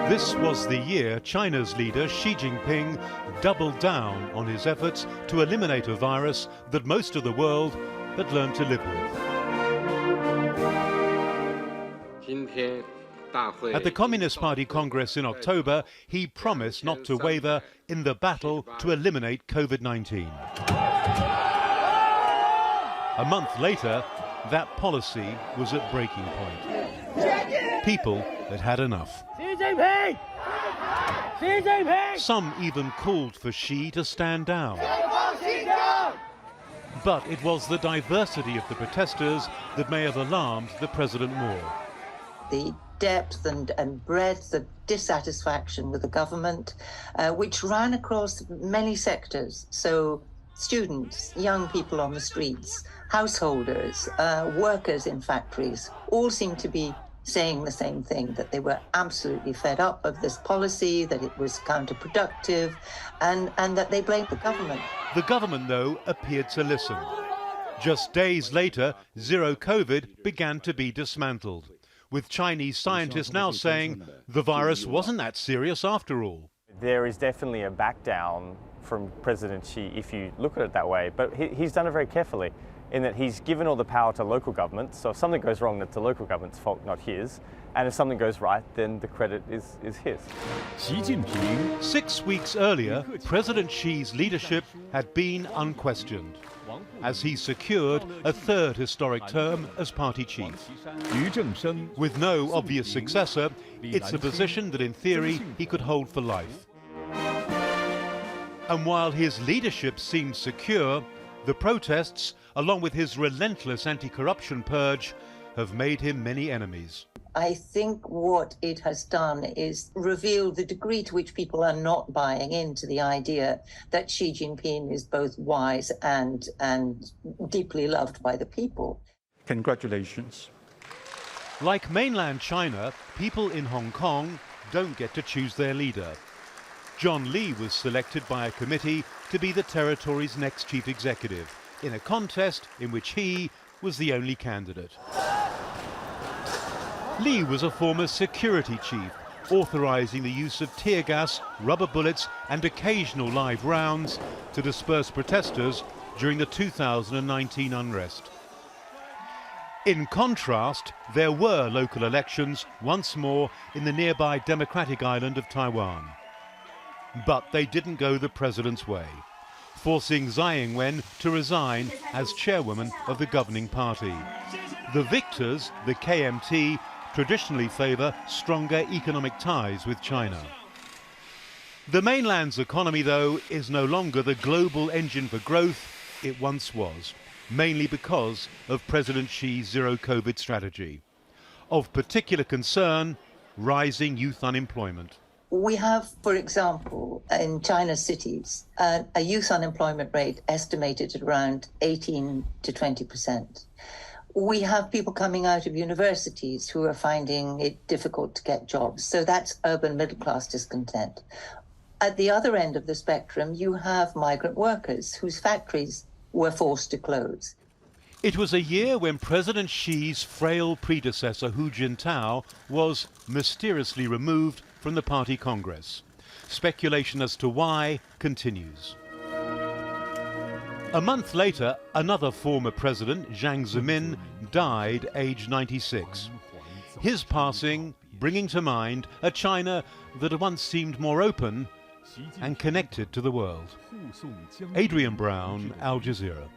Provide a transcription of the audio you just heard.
This was the year China's leader Xi Jinping doubled down on his efforts to eliminate a virus that most of the world had learned to live with. At the Communist Party Congress in October, he promised not to waver in the battle to eliminate COVID-19. A month later, that policy was at breaking point. People had had enough. Xi Jinping! Xi Jinping! Some even called for Xi to stand down. But it was the diversity of the protesters that may have alarmed the president more. The depth and breadth of dissatisfaction with the government, which ran across many sectors. So students, young people on the streets, householders, workers in factories, all seemed to be saying the same thing, that they were absolutely fed up of this policy, that it was counterproductive, and that they blamed the government. The government, though, appeared to listen. Just days later, zero COVID began to be dismantled, with Chinese scientists now saying the virus wasn't that serious after all. There is definitely a back down from President Xi if you look at it that way, but he's done it very carefully in that he's given all the power to local governments. So if something goes wrong, that's the local government's fault, not his. And if something goes right, then the credit is his. Xi Jinping. 6 weeks earlier, President Xi's leadership had been unquestioned, as he secured a third historic term as party chief. With no obvious successor, it's a position that in theory he could hold for life. And while his leadership seemed secure, the protests, along with his relentless anti-corruption purge, have made him many enemies. I think what it has done is reveal the degree to which people are not buying into the idea that Xi Jinping is both wise and deeply loved by the people. Congratulations. Like mainland China, people in Hong Kong don't get to choose their leader. John Lee was selected by a committee to be the territory's next chief executive, in a contest in which he was the only candidate. Lee was a former security chief, authorizing the use of tear gas, rubber bullets and occasional live rounds to disperse protesters during the 2019 unrest. In contrast, there were local elections once more in the nearby democratic island of Taiwan. But they didn't go the president's way, forcing Tsai Ing-wen to resign as chairwoman of the governing party. The victors, the KMT, traditionally favour stronger economic ties with China. The mainland's economy, though, is no longer the global engine for growth it once was, mainly because of President Xi's zero-COVID strategy. Of particular concern, rising youth unemployment. We have, for example, in China's cities, a youth unemployment rate estimated at around 18 to 20%. We have people coming out of universities who are finding it difficult to get jobs. So that's urban middle-class discontent. At the other end of the spectrum, you have migrant workers whose factories were forced to close. It was a year when President Xi's frail predecessor, Hu Jintao, was mysteriously removed from the party congress. Speculation as to why continues. A month later, another former president, Jiang Zemin, died aged 96. His passing bringing to mind a China that had once seemed more open and connected to the world. Adrian Brown, Al Jazeera.